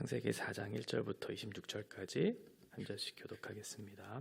창세기 4장 1절부터 26절까지 한 절씩 교독하겠습니다.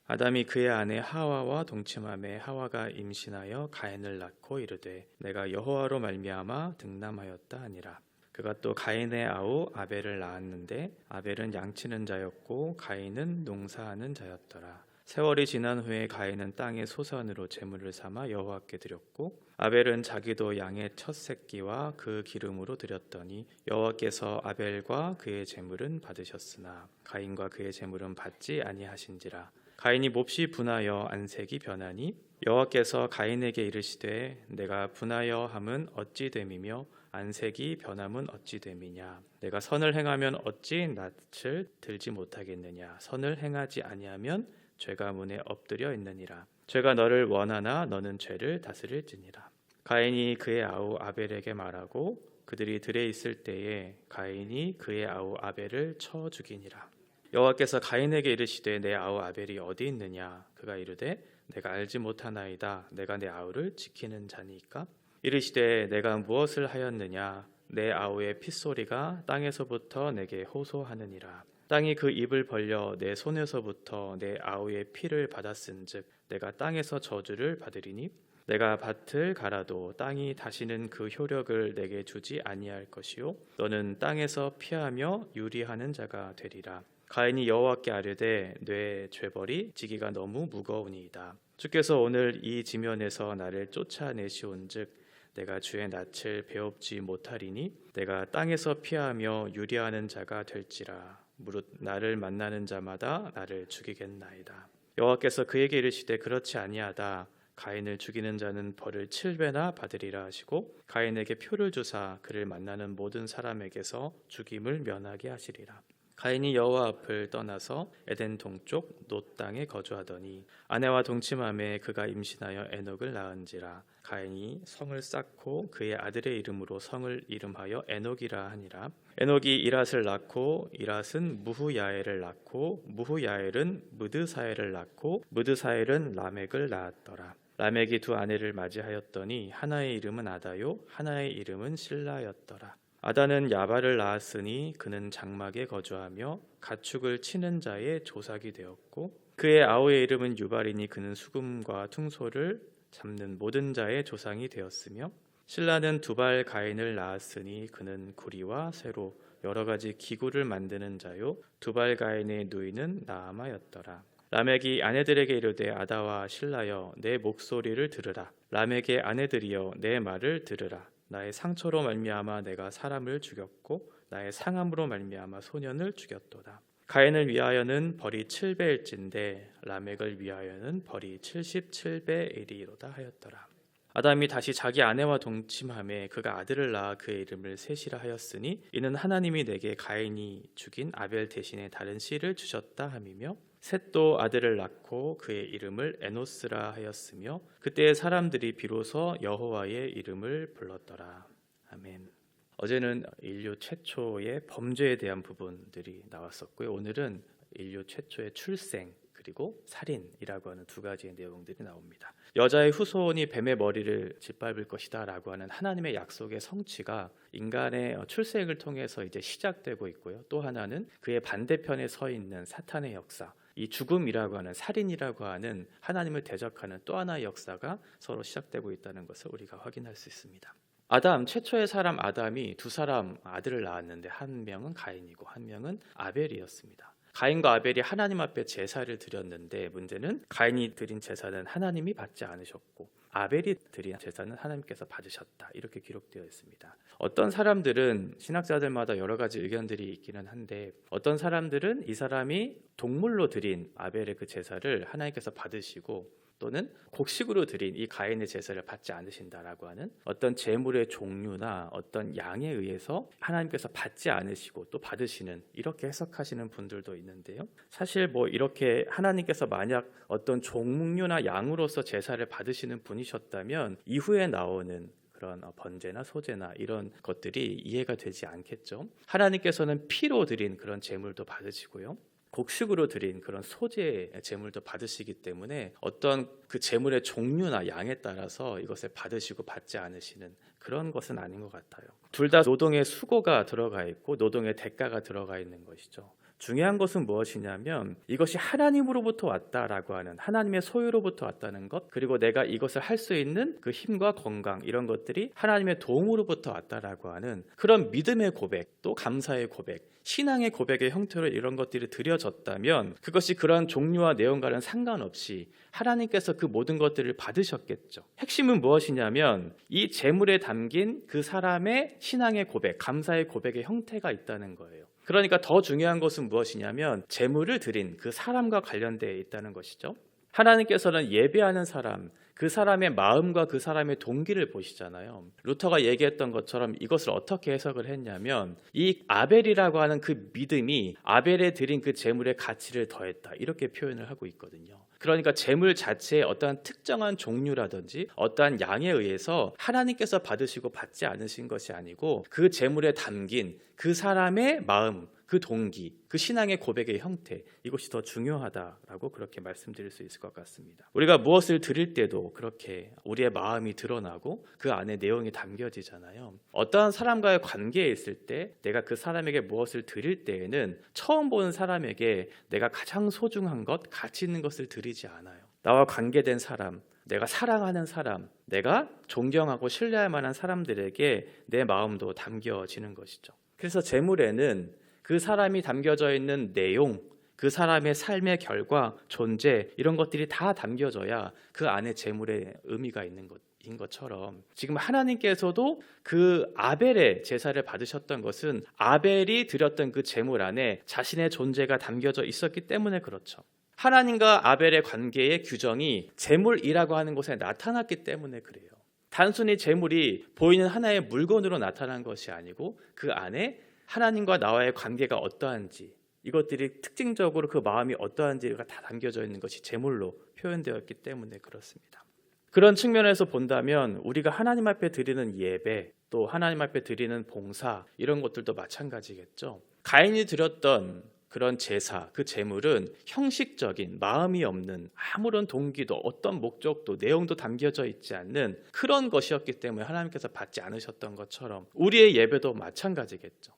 아담이 그의 아내 하와와 동침하매 하와가 임신하여 가인을 낳고 이르되 내가 여호와로 말미암아 등남하였다 하니라. 그가 또 가인의 아우 아벨을 낳았는데 아벨은 양치는 자였고 가인은 농사하는 자였더라. 세월이 지난 후에 가인은 땅의 소산으로 제물을 삼아 여호와께 드렸고 아벨은 자기도 양의 첫 새끼와 그 기름으로 드렸더니 여호와께서 아벨과 그의 제물은 받으셨으나 가인과 그의 제물은 받지 아니하신지라. 가인이 몹시 분하여 안색이 변하니 여호와께서 가인에게 이르시되 내가 분하여 함은 어찌 됨이며 안색이 변함은 어찌 됨이냐. 내가 선을 행하면 어찌 낯을 들지 못하겠느냐. 선을 행하지 아니하면 죄가 문에 엎드려 있느니라. 죄가 너를 원하나 너는 죄를 다스릴지니라. 가인이 그의 아우 아벨에게 말하고 그들이 들에 있을 때에 가인이 그의 아우 아벨을 쳐 죽이니라. 여호와께서 가인에게 이르시되 내 아우 아벨이 어디 있느냐. 그가 이르되 내가 알지 못하나이다. 내가 내 아우를 지키는 자니까. 이르시되 내가 무엇을 하였느냐. 내 아우의 핏소리가 땅에서부터 내게 호소하느니라. 땅이 그 입을 벌려 내 손에서부터 내 아우의 피를 받았은즉 내가 땅에서 저주를 받으리니 내가 밭을 갈아도 땅이 다시는 그 효력을 내게 주지 아니할 것이요 너는 땅에서 피하며 유리하는 자가 되리라. 가인이 여호와께 아뢰되 내 죄벌이 지기가 너무 무거우니이다. 주께서 오늘 이 지면에서 나를 쫓아내시온즉 내가 주의 낯을 배웁지 못하리니 내가 땅에서 피하며 유리하는 자가 될지라. 무릇 나를 만나는 자마다 나를 죽이겠나이다. 여호와께서 그에게 이르시되 그렇지 아니하다. 가인을 죽이는 자는 벌을 7배나 받으리라 하시고 가인에게 표를 주사 그를 만나는 모든 사람에게서 죽임을 면하게 하시리라. 가인이 여호와 앞을 떠나서 에덴 동쪽 놋 땅에 거주하더니 아내와 동침하매 그가 임신하여 에녹을 낳은지라. 가인이 성을 쌓고 그의 아들의 이름으로 성을 이름하여 에녹이라 하니라. 에녹이 이랏을 낳고 이랏은 무후야엘을 낳고 무후야엘은 무드사엘을 낳고 무드사엘은 라멕을 낳았더라. 라멕이 두 아내를 맞이하였더니 하나의 이름은 아다요 하나의 이름은 실라였더라. 아다는 야발을 낳았으니 그는 장막에 거주하며 가축을 치는 자의 조삭이 되었고 그의 아우의 이름은 유발이니 그는 수금과 퉁소를 잡는 모든 자의 조상이 되었으며 실라는 두발 가인을 낳았으니 그는 구리와 쇠로 여러 가지 기구를 만드는 자요 두발 가인의 누이는 나아마였더라. 라멕이 아내들에게 이르되 아다와 실라여 내 목소리를 들으라. 라멕의 아내들이여 내 말을 들으라. 나의 상처로 말미암아 내가 사람을 죽였고 나의 상함으로 말미암아 소년을 죽였도다. 가인을 위하여는 벌이 7배일진데 라멕을 위하여는 벌이 77배이리로다 하였더라. 아담이 다시 자기 아내와 동침하매 그가 아들을 낳아 그의 이름을 셋이라 하였으니 이는 하나님이 내게 가인이 죽인 아벨 대신에 다른 씨를 주셨다 함이며 셋도 아들을 낳고 그의 이름을 에노스라 하였으며 그때의 사람들이 비로소 여호와의 이름을 불렀더라. 아멘. 어제는 인류 최초의 범죄에 대한 부분들이 나왔었고요. 오늘은 인류 최초의 출생 그리고 살인이라고 하는 두 가지의 내용들이 나옵니다. 여자의 후손이 뱀의 머리를 짓밟을 것이다 라고 하는 하나님의 약속의 성취가 인간의 출생을 통해서 이제 시작되고 있고요. 또 하나는 그의 반대편에 서 있는 사탄의 역사, 이 죽음이라고 하는 살인이라고 하는 하나님을 대적하는 또 하나의 역사가 서로 시작되고 있다는 것을 우리가 확인할 수 있습니다. 아담, 최초의 사람 아담이 두 사람 아들을 낳았는데 한 명은 가인이고 한 명은 아벨이었습니다. 가인과 아벨이 하나님 앞에 제사를 드렸는데 문제는 가인이 드린 제사는 하나님이 받지 않으셨고 아벨이 드린 제사는 하나님께서 받으셨다. 이렇게 기록되어 있습니다. 어떤 사람들은 신학자들마다 여러 가지 의견들이 있기는 한데 어떤 사람들은 이 사람이 동물로 드린 아벨의 그 제사를 하나님께서 받으시고 또는 곡식으로 드린 이 가인의 제사를 받지 않으신다라고 하는 어떤 제물의 종류나 어떤 양에 의해서 하나님께서 받지 않으시고 또 받으시는 이렇게 해석하시는 분들도 있는데요. 사실 뭐 이렇게 하나님께서 만약 어떤 종류나 양으로서 제사를 받으시는 분이셨다면 이후에 나오는 그런 번제나 소제나 이런 것들이 이해가 되지 않겠죠. 하나님께서는 피로 드린 그런 제물도 받으시고요. 곡식으로 드린 그런 소재의 제물도 받으시기 때문에 어떤 그 제물의 종류나 양에 따라서 이것을 받으시고 받지 않으시는 그런 것은 아닌 것 같아요. 둘 다 노동의 수고가 들어가 있고 노동의 대가가 들어가 있는 것이죠. 중요한 것은 무엇이냐면 이것이 하나님으로부터 왔다라고 하는, 하나님의 소유로부터 왔다는 것, 그리고 내가 이것을 할 수 있는 그 힘과 건강, 이런 것들이 하나님의 도움으로부터 왔다라고 하는 그런 믿음의 고백, 또 감사의 고백, 신앙의 고백의 형태로 이런 것들이 드려졌다면 그것이 그러한 종류와 내용과는 상관없이 하나님께서 그 모든 것들을 받으셨겠죠. 핵심은 무엇이냐면 이 제물에 담긴 그 사람의 신앙의 고백, 감사의 고백의 형태가 있다는 거예요. 그러니까 더 중요한 것은 무엇이냐면 제물을 드린 그 사람과 관련되어 있다는 것이죠. 하나님께서는 예배하는 사람, 그 사람의 마음과 그 사람의 동기를 보시잖아요. 루터가 얘기했던 것처럼 이것을 어떻게 해석을 했냐면 이 아벨이라고 하는 그 믿음이 아벨에 드린 그 제물의 가치를 더했다, 이렇게 표현을 하고 있거든요. 그러니까 제물 자체의 어떠한 특정한 종류라든지 어떠한 양에 의해서 하나님께서 받으시고 받지 않으신 것이 아니고 그 제물에 담긴 그 사람의 마음, 그 동기, 그 신앙의 고백의 형태, 이것이 더 중요하다라고 그렇게 말씀드릴 수 있을 것 같습니다. 우리가 무엇을 드릴 때도 그렇게 우리의 마음이 드러나고 그 안에 내용이 담겨지잖아요. 어떠한 사람과의 관계에 있을 때 내가 그 사람에게 무엇을 드릴 때에는 처음 보는 사람에게 내가 가장 소중한 것, 가치 있는 것을 드리지 않아요. 나와 관계된 사람, 내가 사랑하는 사람, 내가 존경하고 신뢰할 만한 사람들에게 내 마음도 담겨지는 것이죠. 그래서 제물에는 그 사람이 담겨져 있는 내용, 그 사람의 삶의 결과, 존재, 이런 것들이 다 담겨져야 그 안에 제물의 의미가 있는 것인 것처럼 지금 하나님께서도 그 아벨의 제사를 받으셨던 것은 아벨이 드렸던 그 제물 안에 자신의 존재가 담겨져 있었기 때문에 그렇죠. 하나님과 아벨의 관계의 규정이 제물이라고 하는 곳에 나타났기 때문에 그래요. 단순히 제물이 보이는 하나의 물건으로 나타난 것이 아니고 그 안에 하나님과 나와의 관계가 어떠한지, 이것들이 특징적으로 그 마음이 어떠한지가 다 담겨져 있는 것이 제물로 표현되었기 때문에 그렇습니다. 그런 측면에서 본다면 우리가 하나님 앞에 드리는 예배, 또 하나님 앞에 드리는 봉사, 이런 것들도 마찬가지겠죠. 가인이 드렸던 그런 제사, 그 제물은 형식적인, 마음이 없는, 아무런 동기도 어떤 목적도 내용도 담겨져 있지 않는 그런 것이었기 때문에 하나님께서 받지 않으셨던 것처럼 우리의 예배도 마찬가지겠죠.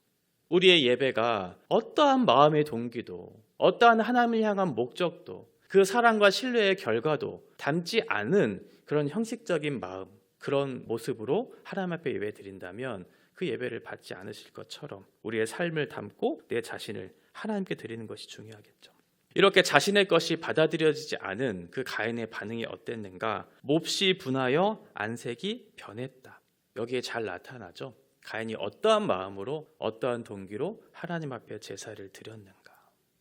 우리의 예배가 어떠한 마음의 동기도, 어떠한 하나님을 향한 목적도, 그 사랑과 신뢰의 결과도 담지 않은 그런 형식적인 마음, 그런 모습으로 하나님 앞에 예배 드린다면 그 예배를 받지 않으실 것처럼 우리의 삶을 담고 내 자신을 하나님께 드리는 것이 중요하겠죠. 이렇게 자신의 것이 받아들여지지 않은 그 가인의 반응이 어땠는가? 몹시 분하여 안색이 변했다. 여기에 잘 나타나죠. 가인이 어떠한 마음으로, 어떠한 동기로 하나님 앞에 제사를 드렸는가?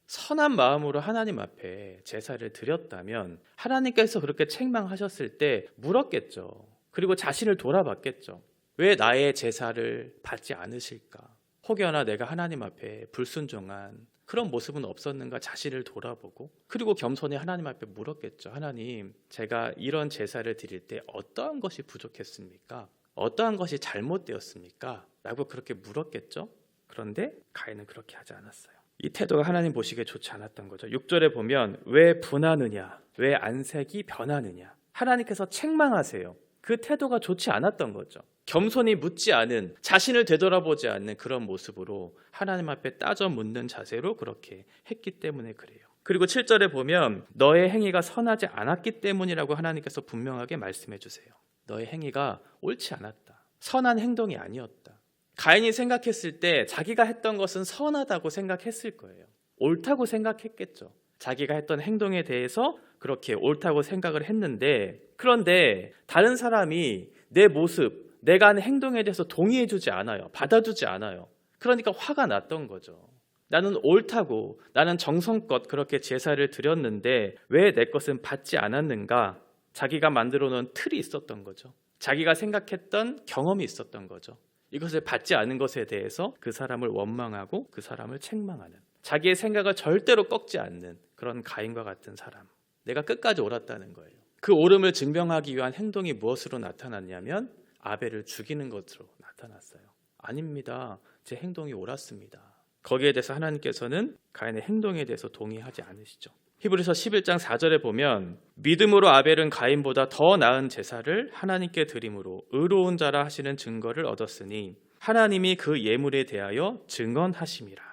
선한 마음으로 하나님 앞에 제사를 드렸다면 하나님께서 그렇게 책망하셨을 때 물었겠죠. 그리고 자신을 돌아봤겠죠. 왜 나의 제사를 받지 않으실까? 혹여나 내가 하나님 앞에 불순종한 그런 모습은 없었는가 자신을 돌아보고, 그리고 겸손히 하나님 앞에 물었겠죠. 하나님, 제가 이런 제사를 드릴 때 어떠한 것이 부족했습니까? 어떠한 것이 잘못되었습니까? 라고 그렇게 물었겠죠. 그런데 가인은 그렇게 하지 않았어요. 이 태도가 하나님 보시기에 좋지 않았던 거죠. 6절에 보면 왜 분하느냐, 왜 안색이 변하느냐, 하나님께서 책망하세요. 그 태도가 좋지 않았던 거죠. 겸손히 묻지 않은, 자신을 되돌아보지 않는 그런 모습으로 하나님 앞에 따져 묻는 자세로 그렇게 했기 때문에 그래요. 그리고 7절에 보면 너의 행위가 선하지 않았기 때문이라고 하나님께서 분명하게 말씀해 주세요. 너의 행위가 옳지 않았다. 선한 행동이 아니었다. 가인이 생각했을 때 자기가 했던 것은 선하다고 생각했을 거예요. 옳다고 생각했겠죠. 자기가 했던 행동에 대해서 그렇게 옳다고 생각을 했는데, 그런데 다른 사람이 내 모습, 내가 하는 행동에 대해서 동의해주지 않아요. 받아주지 않아요. 그러니까 화가 났던 거죠. 나는 옳다고, 나는 정성껏 그렇게 제사를 드렸는데 왜 내 것은 받지 않았는가? 자기가 만들어 놓은 틀이 있었던 거죠. 자기가 생각했던 경험이 있었던 거죠. 이것을 받지 않은 것에 대해서 그 사람을 원망하고 그 사람을 책망하는, 자기의 생각을 절대로 꺾지 않는 그런 가인과 같은 사람. 내가 끝까지 옳았다는 거예요. 그 옳음을 증명하기 위한 행동이 무엇으로 나타났냐면 아벨을 죽이는 것으로 나타났어요. 아닙니다. 제 행동이 옳았습니다. 거기에 대해서 하나님께서는 가인의 행동에 대해서 동의하지 않으시죠. 히브리서 11장 4절에 보면 믿음으로 아벨은 가인보다 더 나은 제사를 하나님께 드림으로 의로운 자라 하시는 증거를 얻었으니 하나님이 그 예물에 대하여 증언하심이라.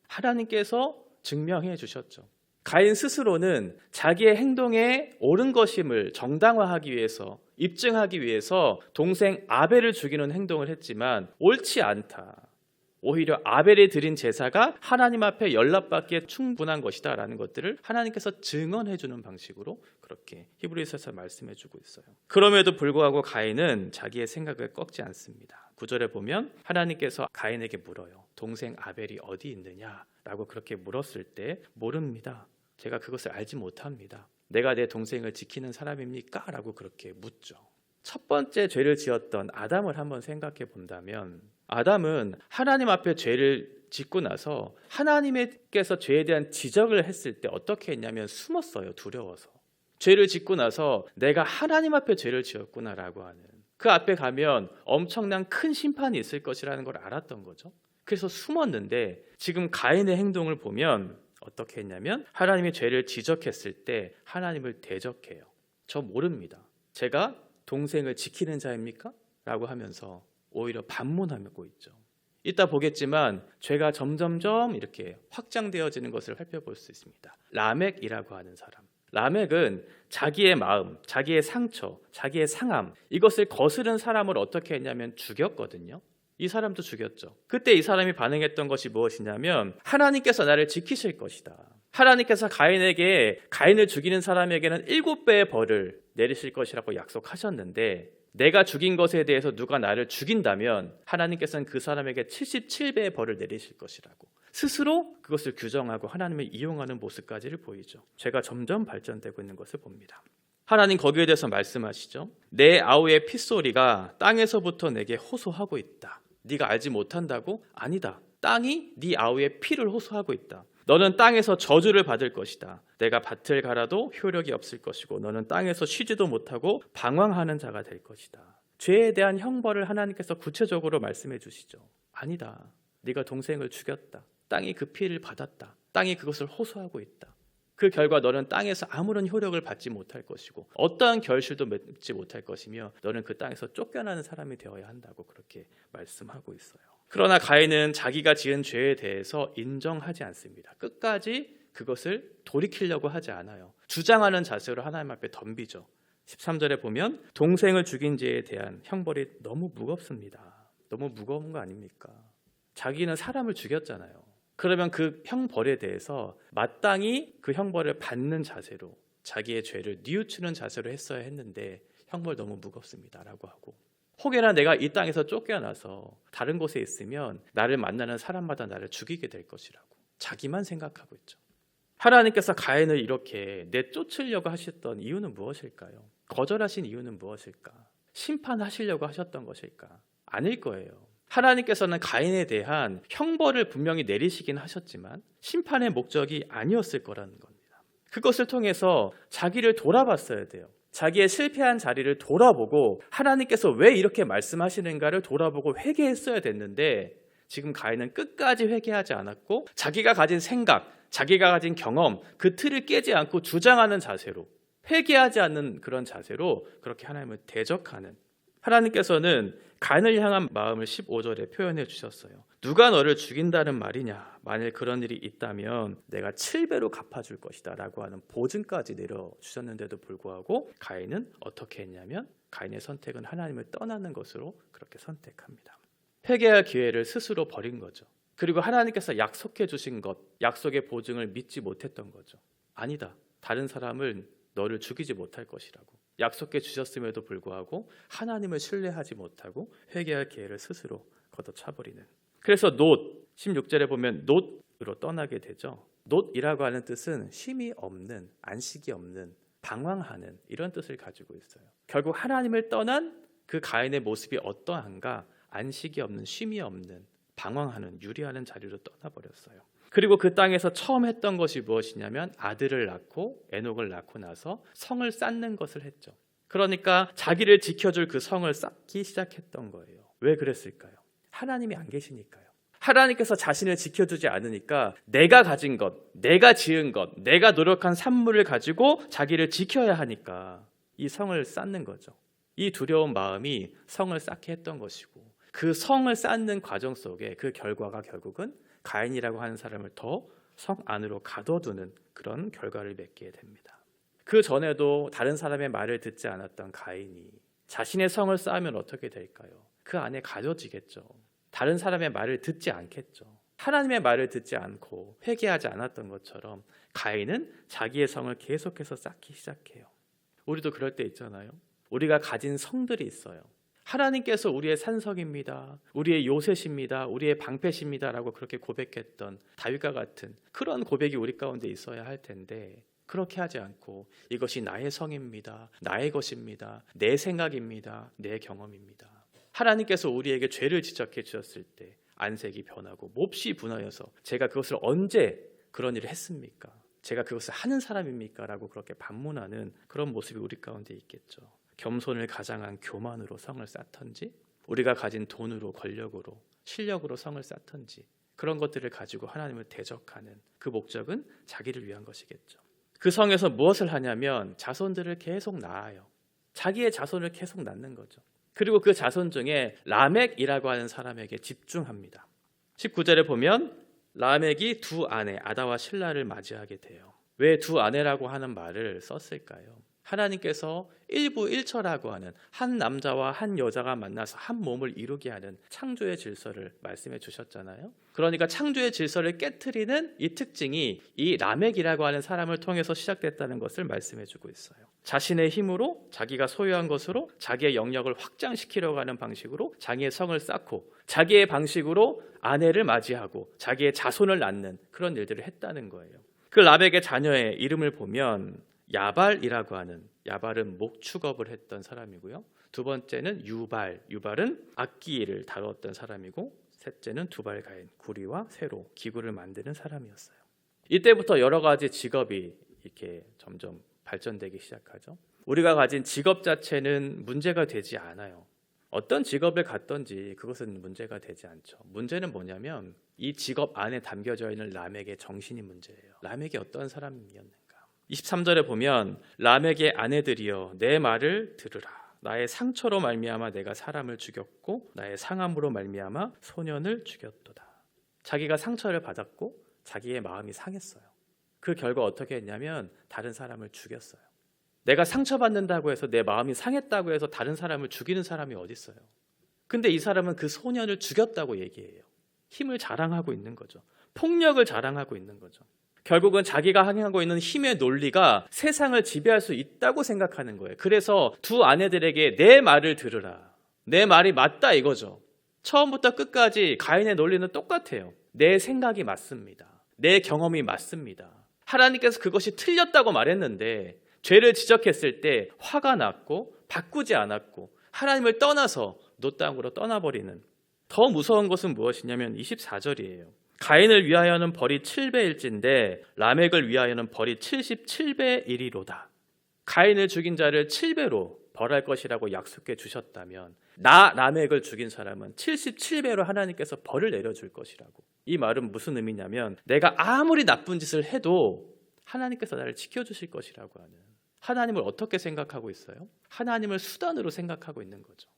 하나님께서 증명해 주셨죠. 가인 스스로는 자기의 행동에 옳은 것임을 정당화하기 위해서, 입증하기 위해서 동생 아벨을 죽이는 행동을 했지만 옳지 않다. 오히려 아벨이 드린 제사가 하나님 앞에 연락받기에 충분한 것이다 라는 것들을 하나님께서 증언해 주는 방식으로 그렇게 히브리서에서 말씀해 주고 있어요. 그럼에도 불구하고 가인은 자기의 생각을 꺾지 않습니다. 9절에 보면 하나님께서 가인에게 물어요. 동생 아벨이 어디 있느냐라고 그렇게 물었을 때 모릅니다. 제가 그것을 알지 못합니다. 내가 내 동생을 지키는 사람입니까? 라고 그렇게 묻죠. 첫 번째 죄를 지었던 아담을 한번 생각해 본다면 아담은 하나님 앞에 죄를 짓고 나서 하나님께서 죄에 대한 지적을 했을 때 어떻게 했냐면 숨었어요. 두려워서. 죄를 짓고 나서 내가 하나님 앞에 죄를 지었구나라고 하는, 그 앞에 가면 엄청난 큰 심판이 있을 것이라는 걸 알았던 거죠. 그래서 숨었는데 지금 가인의 행동을 보면 어떻게 했냐면 하나님의 죄를 지적했을 때 하나님을 대적해요. 저 모릅니다. 제가 동생을 지키는 자입니까? 라고 하면서 오히려 반문하고 있죠. 이따 보겠지만 죄가 점점점 이렇게 확장되어지는 것을 살펴볼 수 있습니다. 라멕이라고 하는 사람. 라멕은 자기의 마음, 자기의 상처, 자기의 상함, 이것을 거스른 사람을 어떻게 했냐면 죽였거든요. 이 사람도 죽였죠. 그때 이 사람이 반응했던 것이 무엇이냐면 하나님께서 나를 지키실 것이다. 하나님께서 가인을 죽이는 사람에게는 7배의 벌을 내리실 것이라고 약속하셨는데 내가 죽인 것에 대해서 누가 나를 죽인다면 하나님께서는 그 사람에게 77배의 벌을 내리실 것이라고 스스로 그것을 규정하고 하나님을 이용하는 모습까지를 보이죠. 죄가 점점 발전되고 있는 것을 봅니다. 하나님 거기에 대해서 말씀하시죠. 내 아우의 핏소리가 땅에서부터 내게 호소하고 있다. 네가 알지 못한다고? 아니다. 땅이 네 아우의 피를 호소하고 있다. 너는 땅에서 저주를 받을 것이다. 내가 밭을 갈아도 효력이 없을 것이고 너는 땅에서 쉬지도 못하고 방황하는 자가 될 것이다. 죄에 대한 형벌을 하나님께서 구체적으로 말씀해 주시죠. 아니다. 네가 동생을 죽였다. 땅이 그 피를 받았다. 땅이 그것을 호소하고 있다. 그 결과 너는 땅에서 아무런 효력을 받지 못할 것이고 어떠한 결실도 맺지 못할 것이며 너는 그 땅에서 쫓겨나는 사람이 되어야 한다고 그렇게 말씀하고 있어요. 그러나 가인은 자기가 지은 죄에 대해서 인정하지 않습니다. 끝까지 그것을 돌이키려고 하지 않아요. 주장하는 자세로 하나님 앞에 덤비죠. 13절에 보면 동생을 죽인 죄에 대한 형벌이 너무 무겁습니다. 너무 무거운 거 아닙니까? 자기는 사람을 죽였잖아요. 그러면 그 형벌에 대해서 마땅히 그 형벌을 받는 자세로 자기의 죄를 뉘우치는 자세로 했어야 했는데 형벌 너무 무겁습니다 라고 하고, 혹여나 내가 이 땅에서 쫓겨나서 다른 곳에 있으면 나를 만나는 사람마다 나를 죽이게 될 것이라고 자기만 생각하고 있죠. 하나님께서 가인을 이렇게 내쫓으려고 하셨던 이유는 무엇일까요? 거절하신 이유는 무엇일까? 심판하시려고 하셨던 것일까? 아닐 거예요. 하나님께서는 가인에 대한 형벌을 분명히 내리시긴 하셨지만 심판의 목적이 아니었을 거라는 겁니다. 그것을 통해서 자기를 돌아봤어야 돼요. 자기의 실패한 자리를 돌아보고 하나님께서 왜 이렇게 말씀하시는가를 돌아보고 회개했어야 됐는데 지금 가인은 끝까지 회개하지 않았고 자기가 가진 생각, 자기가 가진 경험, 그 틀을 깨지 않고 주장하는 자세로, 회개하지 않는 그런 자세로 그렇게 하나님을 대적하는, 하나님께서는 가인을 향한 마음을 15절에 표현해 주셨어요. 누가 너를 죽인다는 말이냐? 만일 그런 일이 있다면 내가 7배로 갚아줄 것이다 라고 하는 보증까지 내려주셨는데도 불구하고 가인은 어떻게 했냐면 가인의 선택은 하나님을 떠나는 것으로 그렇게 선택합니다. 회개할 기회를 스스로 버린 거죠. 그리고 하나님께서 약속해 주신 것, 약속의 보증을 믿지 못했던 거죠. 아니다. 다른 사람을 너를 죽이지 못할 것이라고 약속해 주셨음에도 불구하고 하나님을 신뢰하지 못하고 회개할 기회를 스스로 걷어차버리는. 그래서 놋, 16절에 보면 놋으로 떠나게 되죠. 놋이라고 하는 뜻은 쉼이 없는, 안식이 없는, 방황하는 이런 뜻을 가지고 있어요. 결국 하나님을 떠난 그 가인의 모습이 어떠한가? 안식이 없는, 쉼이 없는, 방황하는, 유리하는 자리로 떠나버렸어요. 그리고 그 땅에서 처음 했던 것이 무엇이냐면 아들을 낳고 에녹을 낳고 나서 성을 쌓는 것을 했죠. 그러니까 자기를 지켜줄 그 성을 쌓기 시작했던 거예요. 왜 그랬을까요? 하나님이 안 계시니까요. 하나님께서 자신을 지켜주지 않으니까 내가 가진 것, 내가 지은 것, 내가 노력한 산물을 가지고 자기를 지켜야 하니까 이 성을 쌓는 거죠. 이 두려운 마음이 성을 쌓게 했던 것이고, 그 성을 쌓는 과정 속에 그 결과가 결국은 가인이라고 하는 사람을 더 성 안으로 가둬두는 그런 결과를 맺게 됩니다. 그 전에도 다른 사람의 말을 듣지 않았던 가인이 자신의 성을 쌓으면 어떻게 될까요? 그 안에 가둬지겠죠. 다른 사람의 말을 듣지 않겠죠. 하나님의 말을 듣지 않고 회개하지 않았던 것처럼 가인은 자기의 성을 계속해서 쌓기 시작해요. 우리도 그럴 때 있잖아요. 우리가 가진 성들이 있어요. 하나님께서 우리의 산성입니다, 우리의 요새십니다, 우리의 방패십니다 라고 그렇게 고백했던 다윗과 같은 그런 고백이 우리 가운데 있어야 할 텐데, 그렇게 하지 않고 이것이 나의 성입니다, 나의 것입니다, 내 생각입니다, 내 경험입니다. 하나님께서 우리에게 죄를 지적해 주셨을 때 안색이 변하고 몹시 분하여서 제가 그것을 언제 그런 일을 했습니까? 제가 그것을 하는 사람입니까? 라고 그렇게 반문하는 그런 모습이 우리 가운데 있겠죠. 겸손을 가장한 교만으로 성을 쌓던지, 우리가 가진 돈으로, 권력으로, 실력으로 성을 쌓던지, 그런 것들을 가지고 하나님을 대적하는 그 목적은 자기를 위한 것이겠죠. 그 성에서 무엇을 하냐면 자손들을 계속 낳아요. 자기의 자손을 계속 낳는 거죠. 그리고 그 자손 중에 라멕이라고 하는 사람에게 집중합니다. 19절에 보면 라멕이 두 아내 아다와 실라를 맞이하게 돼요. 왜 두 아내라고 하는 말을 썼을까요? 하나님께서 일부일처라고 하는 한 남자와 한 여자가 만나서 한 몸을 이루게 하는 창조의 질서를 말씀해 주셨잖아요. 그러니까 창조의 질서를 깨트리는 이 특징이 이 라멕이라고 하는 사람을 통해서 시작됐다는 것을 말씀해 주고 있어요. 자신의 힘으로, 자기가 소유한 것으로 자기의 영역을 확장시키려고 하는 방식으로 자기의 성을 쌓고, 자기의 방식으로 아내를 맞이하고 자기의 자손을 낳는 그런 일들을 했다는 거예요. 그 라멕의 자녀의 이름을 보면 야발이라고 하는, 야발은 목축업을 했던 사람이고요. 두 번째는 유발, 유발은 악기를 다루었던 사람이고, 셋째는 두발가인, 구리와 쇠로, 기구를 만드는 사람이었어요. 이때부터 여러 가지 직업이 이렇게 점점 발전되기 시작하죠. 우리가 가진 직업 자체는 문제가 되지 않아요. 어떤 직업을 갖든지 그것은 문제가 되지 않죠. 문제는 뭐냐면 이 직업 안에 담겨져 있는 라멕의 정신이 문제예요. 라멕이 어떤 사람이었는가? 23절에 보면 라멕의 아내들이여 내 말을 들으라. 나의 상처로 말미암아 내가 사람을 죽였고 나의 상함으로 말미암아 소년을 죽였도다. 자기가 상처를 받았고 자기의 마음이 상했어요. 그 결과 어떻게 했냐면 다른 사람을 죽였어요. 내가 상처받는다고 해서, 내 마음이 상했다고 해서 다른 사람을 죽이는 사람이 어디 있어요? 근데 이 사람은 그 소년을 죽였다고 얘기해요. 힘을 자랑하고 있는 거죠. 폭력을 자랑하고 있는 거죠. 결국은 자기가 행하고 있는 힘의 논리가 세상을 지배할 수 있다고 생각하는 거예요. 그래서 두 아내들에게 내 말을 들으라. 내 말이 맞다 이거죠. 처음부터 끝까지 가인의 논리는 똑같아요. 내 생각이 맞습니다. 내 경험이 맞습니다. 하나님께서 그것이 틀렸다고 말했는데 죄를 지적했을 때 화가 났고 바꾸지 않았고 하나님을 떠나서 노 땅으로 떠나버리는, 더 무서운 것은 무엇이냐면 24절이에요. 가인을 위하여는 벌이 7배일진데 라멕을 위하여는 벌이 77배 일이로다. 가인을 죽인 자를 7배로 벌할 것이라고 약속해 주셨다면 나 라멕을 죽인 사람은 77배로 하나님께서 벌을 내려줄 것이라고. 이 말은 무슨 의미냐면 내가 아무리 나쁜 짓을 해도 하나님께서 나를 지켜주실 것이라고 하는, 하나님을 어떻게 생각하고 있어요? 하나님을 수단으로 생각하고 있는 거죠.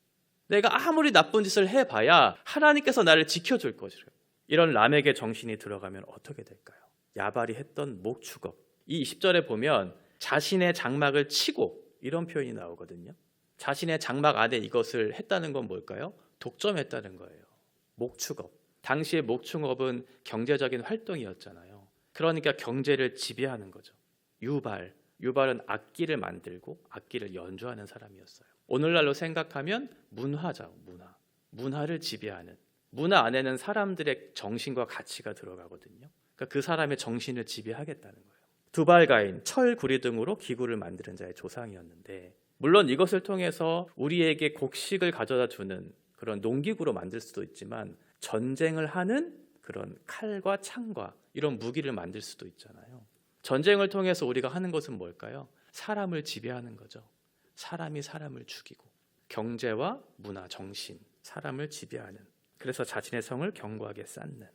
내가 아무리 나쁜 짓을 해봐야 하나님께서 나를 지켜줄 것이라고. 이런 라멕의 정신이 들어가면 어떻게 될까요? 야발이 했던 목축업. 이 20절에 보면 자신의 장막을 치고, 이런 표현이 나오거든요. 자신의 장막 안에 이것을 했다는 건 뭘까요? 독점했다는 거예요. 목축업. 당시의 목축업은 경제적인 활동이었잖아요. 그러니까 경제를 지배하는 거죠. 유발은 악기를 만들고 악기를 연주하는 사람이었어요. 오늘날로 생각하면 문화죠. 문화를 지배하는, 문화 안에는 사람들의 정신과 가치가 들어가거든요. 그러니까 그 사람의 정신을 지배하겠다는 거예요. 두발가인, 철, 구리 등으로 기구를 만드는 자의 조상이었는데, 물론 이것을 통해서 우리에게 곡식을 가져다 주는 그런 농기구로 만들 수도 있지만 전쟁을 하는 그런 칼과 창과 이런 무기를 만들 수도 있잖아요. 전쟁을 통해서 우리가 하는 것은 뭘까요? 사람을 지배하는 거죠. 사람이 사람을 죽이고, 경제와 문화, 정신, 사람을 지배하는 그래서 자신의 성을 견고하게 쌓는.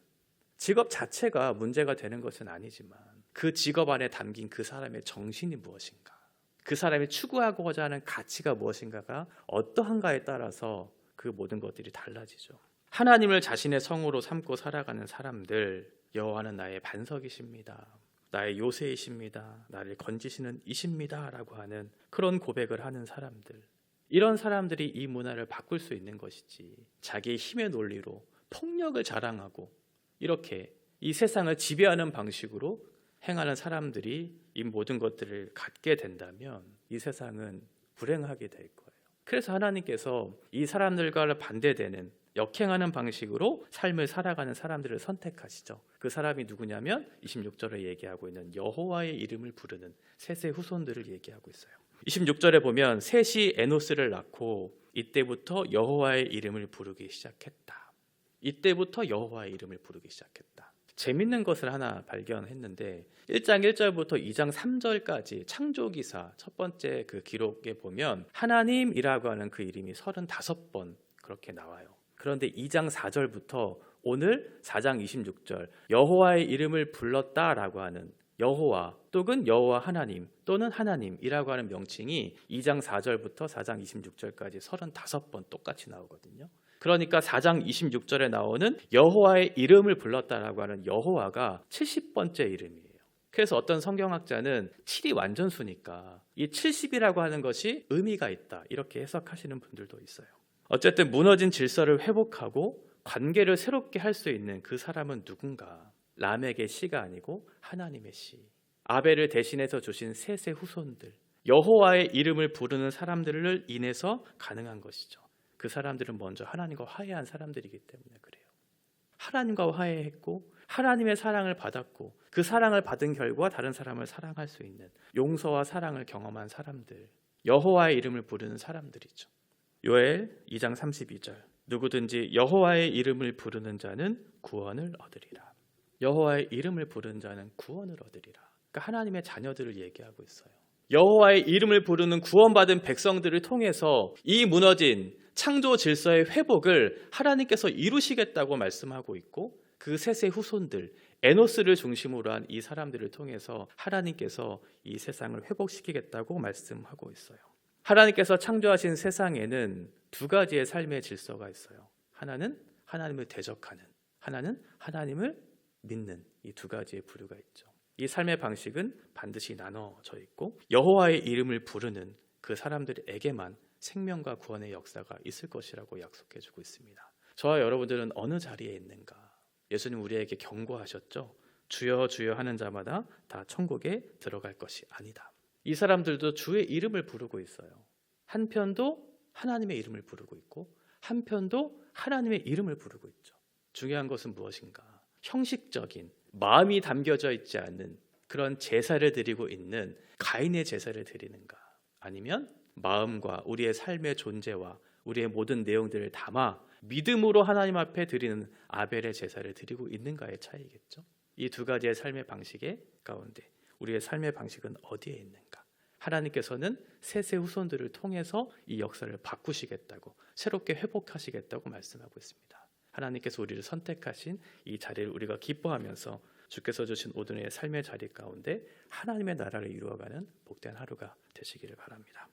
직업 자체가 문제가 되는 것은 아니지만 그 직업 안에 담긴 그 사람의 정신이 무엇인가, 그 사람이 추구하고자 하는 가치가 무엇인가가 어떠한가에 따라서 그 모든 것들이 달라지죠. 하나님을 자신의 성으로 삼고 살아가는 사람들, 여호와는 나의 반석이십니다, 나의 요새이십니다, 나를 건지시는 이십니다 라고 하는 그런 고백을 하는 사람들, 이런 사람들이 이 문화를 바꿀 수 있는 것이지, 자기의 힘의 논리로 폭력을 자랑하고 이렇게 이 세상을 지배하는 방식으로 행하는 사람들이 이 모든 것들을 갖게 된다면 이 세상은 불행하게 될 거예요. 그래서 하나님께서 이 사람들과 반대되는 역행하는 방식으로 삶을 살아가는 사람들을 선택하시죠. 그 사람이 누구냐면 26절에 얘기하고 있는 여호와의 이름을 부르는 셋의 후손들을 얘기하고 있어요. 26절에 보면 셋이 에노스를 낳고 이때부터 여호와의 이름을 부르기 시작했다. 이때부터 여호와의 이름을 부르기 시작했다. 재밌는 것을 하나 발견했는데 1장 1절부터 2장 3절까지 창조기사 첫 번째 그 기록에 보면 하나님이라고 하는 그 이름이 35번 그렇게 나와요. 그런데 2장 4절부터 오늘 4장 26절 여호와의 이름을 불렀다라고 하는 여호와 또는 여호와 하나님 또는 하나님이라고 하는 명칭이 2장 4절부터 4장 26절까지 35번 똑같이 나오거든요. 그러니까 4장 26절에 나오는 여호와의 이름을 불렀다라고 하는 여호와가 70번째 이름이에요. 그래서 어떤 성경학자는 7이 완전수니까 이 70이라고 하는 것이 의미가 있다 이렇게 해석하시는 분들도 있어요. 어쨌든 무너진 질서를 회복하고 관계를 새롭게 할 수 있는 그 사람은 누군가? 람에게 씨가 아니고 하나님의 씨, 아벨을 대신해서 주신 셋의 후손들, 여호와의 이름을 부르는 사람들을 인해서 가능한 것이죠. 그 사람들은 먼저 하나님과 화해한 사람들이기 때문에 그래요. 하나님과 화해했고 하나님의 사랑을 받았고 그 사랑을 받은 결과 다른 사람을 사랑할 수 있는 용서와 사랑을 경험한 사람들, 여호와의 이름을 부르는 사람들이죠. 요엘 2장 32절 누구든지 여호와의 이름을 부르는 자는 구원을 얻으리라. 여호와의 이름을 부르는 자는 구원을 얻으리라. 그러니까 하나님의 자녀들을 얘기하고 있어요. 여호와의 이름을 부르는 구원받은 백성들을 통해서 이 무너진 창조 질서의 회복을 하나님께서 이루시겠다고 말씀하고 있고 그 셋의 후손들 에노스를 중심으로 한 이 사람들을 통해서 하나님께서 이 세상을 회복시키겠다고 말씀하고 있어요. 하나님께서 창조하신 세상에는 두 가지의 삶의 질서가 있어요. 하나는 하나님을 대적하는, 하나는 하나님을 믿는, 이 두 가지의 부류가 있죠. 이 삶의 방식은 반드시 나눠져 있고 여호와의 이름을 부르는 그 사람들에게만 생명과 구원의 역사가 있을 것이라고 약속해주고 있습니다. 저와 여러분들은 어느 자리에 있는가? 예수님 우리에게 경고하셨죠. 주여 주여 하는 자마다 다 천국에 들어갈 것이 아니다. 이 사람들도 주의 이름을 부르고 있어요. 한편도 하나님의 이름을 부르고 있고 한편도 하나님의 이름을 부르고 있죠. 중요한 것은 무엇인가? 형식적인 마음이 담겨져 있지 않은 그런 제사를 드리고 있는 가인의 제사를 드리는가? 아니면 마음과 우리의 삶의 존재와 우리의 모든 내용들을 담아 믿음으로 하나님 앞에 드리는 아벨의 제사를 드리고 있는가의 차이겠죠. 이 두 가지의 삶의 방식의 가운데 우리의 삶의 방식은 어디에 있는가? 하나님께서는 셋의 후손들을 통해서 이 역사를 바꾸시겠다고, 새롭게 회복하시겠다고 말씀하고 있습니다. 하나님께서 우리를 선택하신 이 자리를 우리가 기뻐하면서 주께서 주신 오늘의 삶의 자리 가운데 하나님의 나라를 이루어가는 복된 하루가 되시기를 바랍니다.